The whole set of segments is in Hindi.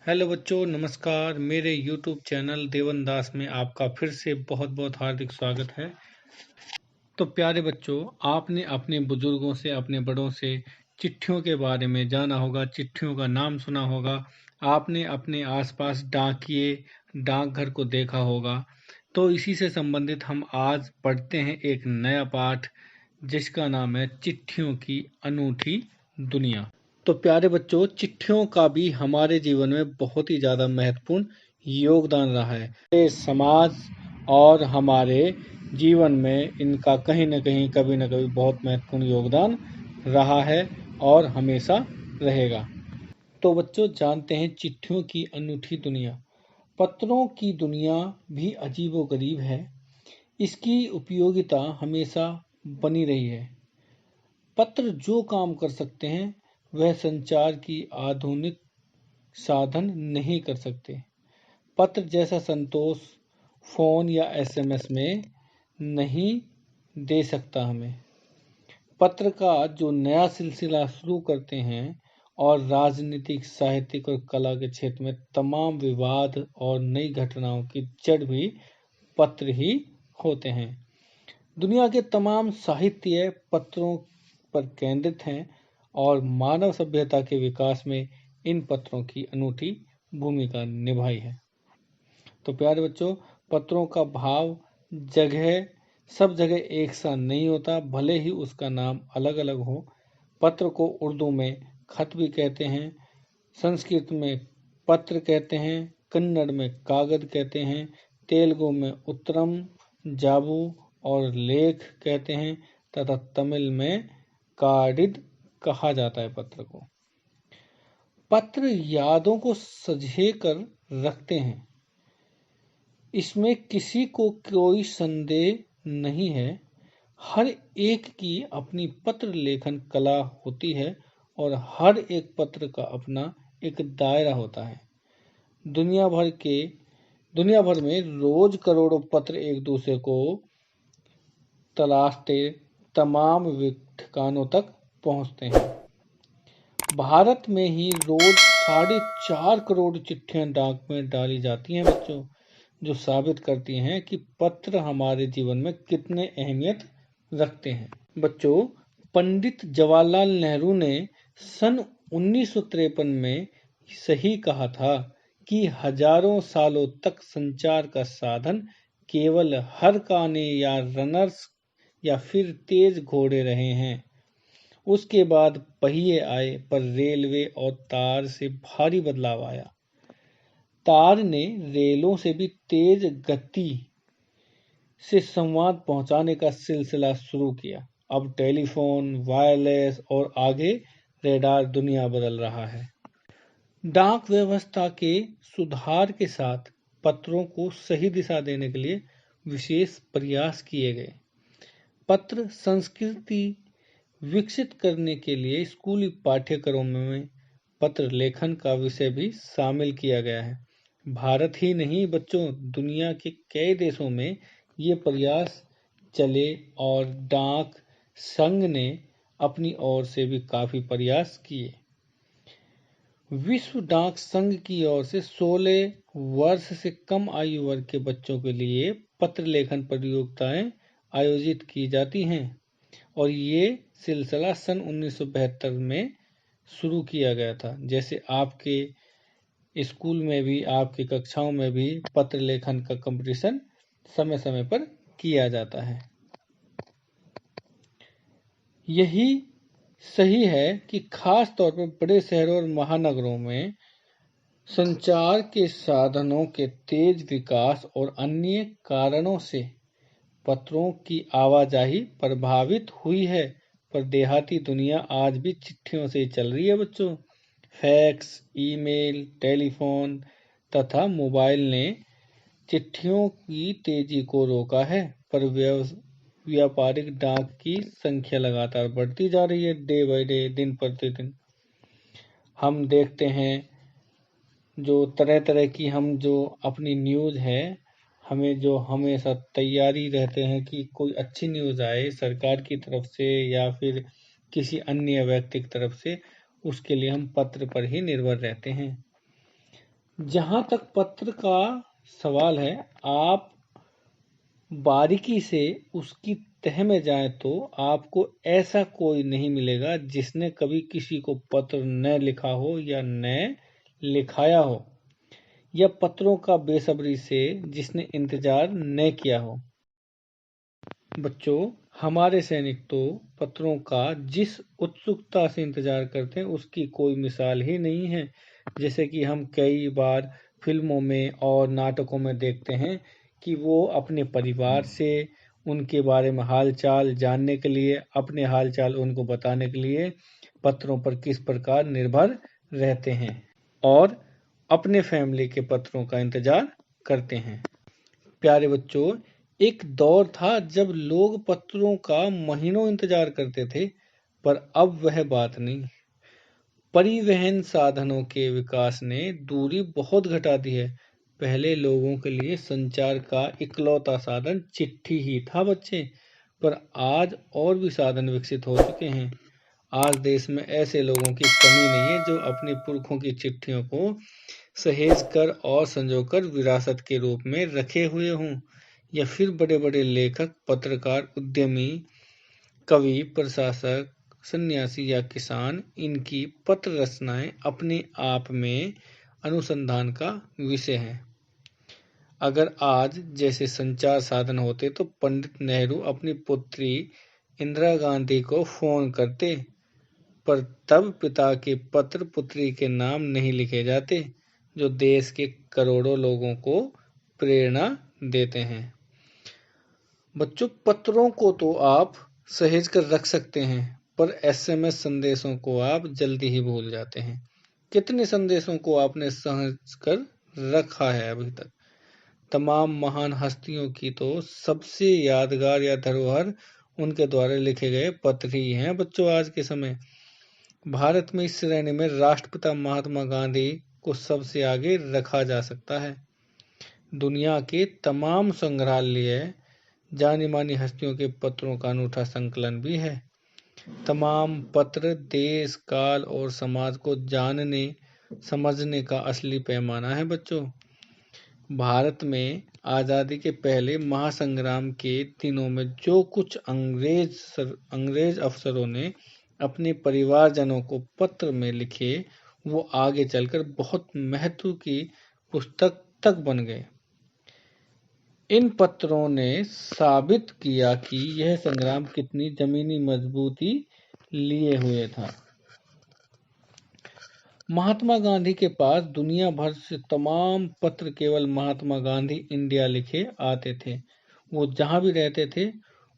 हेलो बच्चों, नमस्कार। मेरे YouTube चैनल देवन दास में आपका फिर से बहुत बहुत हार्दिक स्वागत है। तो प्यारे बच्चों, आपने अपने बुजुर्गों से, अपने बड़ों से चिट्ठियों के बारे में जाना होगा, चिट्ठियों का नाम सुना होगा। आपने अपने आसपास डाकिए, डाकघर को देखा होगा। तो इसी से संबंधित हम आज पढ़ते हैं एक नया पाठ, जिसका नाम है चिट्ठियों की अनूठी दुनिया। तो प्यारे बच्चों, चिट्ठियों का भी हमारे जीवन में बहुत ही ज़्यादा महत्वपूर्ण योगदान रहा है। ये समाज और हमारे जीवन में इनका कहीं न कहीं, कभी न कभी बहुत महत्वपूर्ण योगदान रहा है और हमेशा रहेगा। तो बच्चों, जानते हैं चिट्ठियों की अनूठी दुनिया। पत्रों की दुनिया भी अजीबोगरीब है। इसकी उपयोगिता हमेशा बनी रही है। पत्र जो काम कर सकते हैं, वह संचार की आधुनिक साधन नहीं कर सकते। पत्र जैसा संतोष फोन या एसएमएस में नहीं दे सकता हमें। पत्र का जो नया सिलसिला शुरू करते हैं और राजनीतिक, साहित्यिक और कला के क्षेत्र में तमाम विवाद और नई घटनाओं की जड़ भी पत्र ही होते हैं। दुनिया के तमाम साहित्य पत्रों पर केंद्रित हैं और मानव सभ्यता के विकास में इन पत्रों की अनूठी भूमिका निभाई है। तो प्यारे बच्चों, पत्रों का भाव सब जगह एक सा नहीं होता, भले ही उसका नाम अलग अलग हो। पत्र को उर्दू में खत भी कहते हैं, संस्कृत में पत्र कहते हैं, कन्नड़ में कागज कहते हैं, तेलुगु में उत्तरम, जाबू और लेख कहते हैं तथा तमिल में काडिद कहा जाता है पत्र को। पत्र यादों को सजे कर रखते हैं, इसमें किसी को कोई संदेह नहीं है। हर एक की अपनी पत्र लेखन कला होती है और हर एक पत्र का अपना एक दायरा होता है। दुनिया भर में रोज करोड़ों पत्र एक दूसरे को तलाशते तमाम ठिकानों तक पहुंचते हैं। भारत में ही रोज 4.5 करोड़ चिट्ठियां डाक में डाली जाती हैं बच्चों, जो साबित करती हैं कि पत्र हमारे जीवन में कितने अहमियत रखते हैं। बच्चों, पंडित जवाहरलाल नेहरू ने सन 1953 में सही कहा था कि हजारों सालों तक संचार का साधन केवल हरकाने या रनर्स या फिर तेज घोड़े रहे हैं। उसके बाद पहिए आए, पर रेलवे और तार से भारी बदलाव आया। तार ने रेलों से भी तेज गति से संवाद पहुंचाने का सिलसिला शुरू किया। अब टेलीफोन, वायरलेस और आगे रेडार दुनिया बदल रहा है। डाक व्यवस्था के सुधार के साथ पत्रों को सही दिशा देने के लिए विशेष प्रयास किए गए। पत्र संस्कृति विकसित करने के लिए स्कूली पाठ्यक्रमों में पत्र लेखन का विषय भी शामिल किया गया है। भारत ही नहीं बच्चों, दुनिया के कई देशों में ये प्रयास चले और डाक संघ ने अपनी ओर से भी काफी प्रयास किए। विश्व डाक संघ की ओर से 16 वर्ष से कम आयु वर्ग के बच्चों के लिए पत्र लेखन प्रतियोगिताएं आयोजित की जाती हैं और ये सिलसिला सन 1972 में शुरू किया गया था। जैसे आपके स्कूल में भी, आपकी कक्षाओं में भी पत्र लेखन का कंपटीशन समय समय पर किया जाता है। यही सही है कि खास तौर पर बड़े शहरों और महानगरों में संचार के साधनों के तेज विकास और अन्य कारणों से पत्रों की आवाजाही प्रभावित हुई है, पर देहाती दुनिया आज भी चिट्ठियों से चल रही है बच्चों। फैक्स, ईमेल, टेलीफोन तथा मोबाइल ने चिट्ठियों की तेजी को रोका है, पर व्यापारिक डाक की संख्या लगातार बढ़ती जा रही है, डे बाय डे, दिन प्रतिदिन। हम देखते हैं जो तरह तरह की जो अपनी न्यूज़ है, हमें जो हमेशा तैयारी रहते हैं कि कोई अच्छी न्यूज़ आए सरकार की तरफ से या फिर किसी अन्य व्यक्ति की तरफ से, उसके लिए हम पत्र पर ही निर्भर रहते हैं। जहां तक पत्र का सवाल है, आप बारीकी से उसकी तह में जाएं तो आपको ऐसा कोई नहीं मिलेगा जिसने कभी किसी को पत्र न लिखा हो या न लिखाया हो, या पत्रों का बेसब्री से जिसने इंतजार न किया हो। बच्चों, हमारे सैनिक तो पत्रों का जिस उत्सुकता से इंतजार करते हैं उसकी कोई मिसाल ही नहीं है। जैसे कि हम कई बार फिल्मों में और नाटकों में देखते हैं कि वो अपने परिवार से उनके बारे में हालचाल जानने के लिए, अपने हालचाल उनको बताने के लिए पत्रों पर किस प्रकार निर्भर रहते हैं और अपने फैमिली के पत्रों का इंतजार करते हैं। प्यारे बच्चों, एक दौर था जब लोग पत्रों का महीनों इंतजार करते थे, पर अब वह बात नहीं। परिवहन साधनों के विकास ने दूरी बहुत घटा दी है। पहले लोगों के लिए संचार का इकलौता साधन चिट्ठी ही था बच्चे, पर आज और भी साधन विकसित हो चुके हैं। आज देश में ऐसे लोगों की कमी नहीं है जो अपने पुरखों की चिट्ठियों को सहेज कर और संजोकर विरासत के रूप में रखे हुए हों, या फिर बड़े बड़े लेखक, पत्रकार, उद्यमी, कवि, प्रशासक, सन्यासी या किसान, इनकी पत्र रचनाएं अपने आप में अनुसंधान का विषय हैं। अगर आज जैसे संचार साधन होते तो पंडित नेहरू अपनी पुत्री इंदिरा गांधी को फोन करते, पर तब पिता के पत्र पुत्री के नाम नहीं लिखे जाते, जो देश के करोड़ों लोगों को प्रेरणा देते हैं। बच्चों, पत्रों को तो आप सहेज कर रख सकते हैं, पर एसएमएस संदेशों को आप जल्दी ही भूल जाते हैं। कितने संदेशों को आपने सहेज कर रखा है अभी तक? तमाम महान हस्तियों की तो सबसे यादगार या धरोहर उनके द्वारा लिखे गए पत्र ही हैं बच्चों। आज के समय भारत में इस श्रेणी में राष्ट्रपिता महात्मा गांधी को सबसे आगे रखा जा सकता है। दुनिया के तमाम संग्रहालय जानी मानी हस्तियों के पत्रों का अनूठा संकलन भी है। तमाम पत्र देश, काल और समाज को जानने समझने का असली पैमाना है बच्चों। भारत में आज़ादी के पहले महासंग्राम के दिनों में जो कुछ अंग्रेज अफसरों ने अपने परिवारजनों को पत्र में लिखे, वो आगे चलकर बहुत महत्व की पुस्तक तक बन गए। इन पत्रों ने साबित किया कि यह संग्राम कितनी जमीनी मजबूती लिए हुए था। महात्मा गांधी के पास दुनिया भर से तमाम पत्र केवल महात्मा गांधी इंडिया लिखे आते थे। वो जहां भी रहते थे,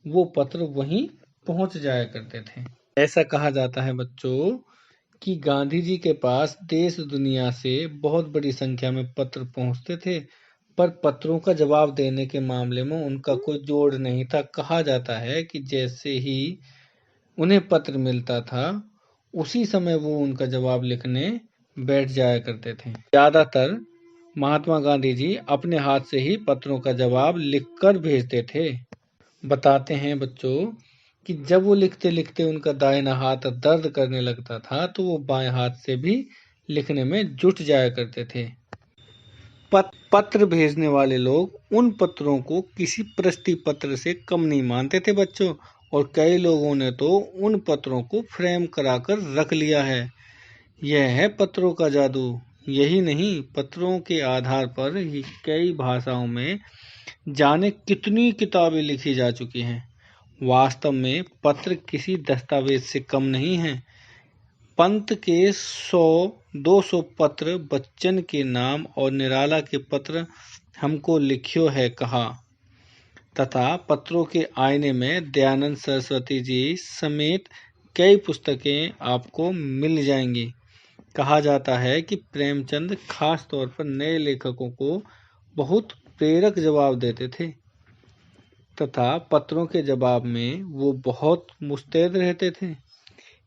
वो पत्र वहीं पहुंच जाया करते थे। ऐसा कहा जाता है बच्चों कि गांधी जी के पास देश दुनिया से बहुत बड़ी संख्या में पत्र पहुंचते थे, पर पत्रों का जवाब देने के मामले में उनका कोई जोड़ नहीं था। कहा जाता है कि जैसे ही उन्हें पत्र मिलता था, उसी समय वो उनका जवाब लिखने बैठ जाया करते थे। ज्यादातर महात्मा गांधी जी अपने हाथ से ही पत्रों का जवाब लिखकर भेजते थे। बताते हैं बच्चों कि जब वो लिखते लिखते उनका दाहिना हाथ दर्द करने लगता था, तो वो बाएं हाथ से भी लिखने में जुट जाया करते थे। पत्र भेजने वाले लोग उन पत्रों को किसी प्रशस्ति पत्र से कम नहीं मानते थे बच्चों, और कई लोगों ने तो उन पत्रों को फ्रेम कराकर रख लिया है। यह है पत्रों का जादू। यही नहीं, पत्रों के आधार पर ही कई भाषाओं में जाने कितनी किताबें लिखी जा चुकी हैं। वास्तव में पत्र किसी दस्तावेज से कम नहीं है। पंत के 100-200 पत्र, बच्चन के नाम और निराला के पत्र हमको लिखियो है कहा, तथा पत्रों के आईने में दयानंद सरस्वती जी समेत कई पुस्तकें आपको मिल जाएंगी। कहा जाता है कि प्रेमचंद खास तौर पर नए लेखकों को बहुत प्रेरक जवाब देते थे, तथा पत्रों के जवाब में वो बहुत मुस्तैद रहते थे।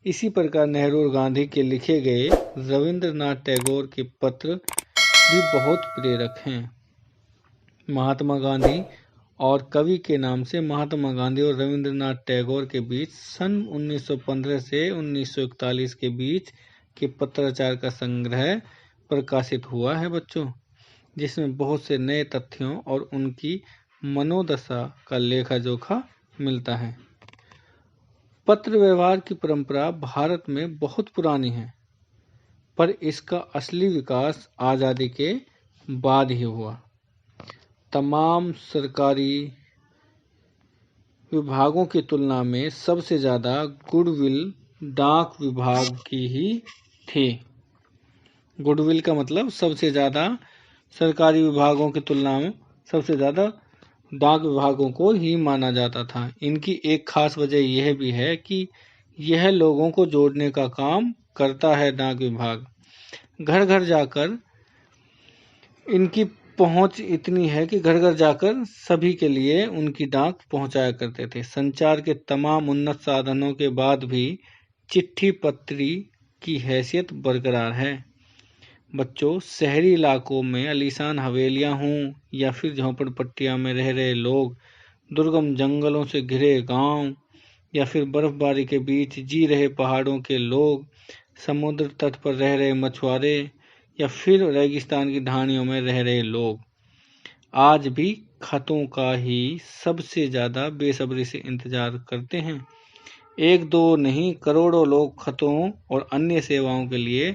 इसी प्रकार नेहरू और गांधी के लिखे गए रविंद्रनाथ टैगोर के पत्र भी बहुत प्रेरक हैं। महात्मा गांधी और कवि के नाम से महात्मा गांधी और रविंद्रनाथ टैगोर के बीच सन 1915 से 1941 के बीच के पत्राचार का संग्रह प्रकाशित हुआ है बच्चों, जिसमें बहुत से नए तथ्यों और उनकी मनोदशा का लेखा जोखा मिलता है। पत्र व्यवहार की परंपरा भारत में बहुत पुरानी है, पर इसका असली विकास आज़ादी के बाद ही हुआ। तमाम सरकारी विभागों की तुलना में सबसे ज़्यादा गुडविल डाक विभाग की ही थी। गुडविल का मतलब सबसे ज़्यादा सरकारी विभागों की तुलना में सबसे ज़्यादा डाक विभागों को ही माना जाता था। इनकी एक खास वजह यह भी है कि यह लोगों को जोड़ने का काम करता है। डाक विभाग घर घर जाकर, इनकी पहुंच इतनी है कि घर घर जाकर सभी के लिए उनकी डाक पहुंचाया करते थे। संचार के तमाम उन्नत साधनों के बाद भी चिट्ठी पत्री की हैसियत बरकरार है। बच्चों, शहरी इलाकों में आलीशान हवेलियां हों या फिर झोंपड़पट्टियां में रह रहे लोग, दुर्गम जंगलों से घिरे गांव या फिर बर्फबारी के बीच जी रहे पहाड़ों के लोग, समुद्र तट पर रह रहे मछुआरे या फिर रेगिस्तान की ढाणियों में रह रहे लोग, आज भी खतों का ही सबसे ज़्यादा बेसब्री से इंतजार करते हैं। एक दो नहीं, करोड़ों लोग खतों और अन्य सेवाओं के लिए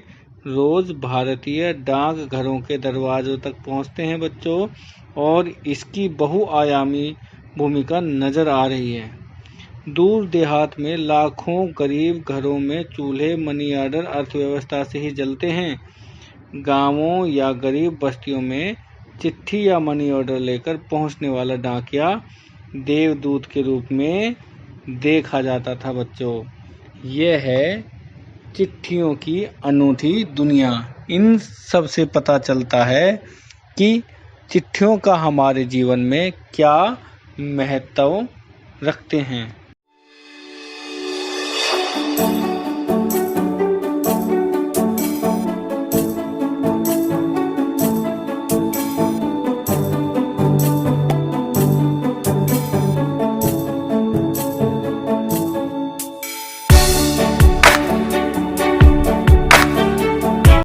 रोज भारतीय डाक घरों के दरवाजों तक पहुंचते हैं बच्चों, और इसकी बहुआयामी भूमिका नजर आ रही है। दूर देहात में लाखों गरीब घरों में चूल्हे मनी ऑर्डर अर्थव्यवस्था से ही जलते हैं। गांवों या गरीब बस्तियों में चिट्ठी या मनी ऑर्डर लेकर पहुंचने वाला डाकिया देवदूत के रूप में देखा जाता था बच्चों। यह है चिट्ठियों की अनूठी दुनिया। इन सब से पता चलता है कि चिट्ठियों का हमारे जीवन में क्या महत्व रखते हैं।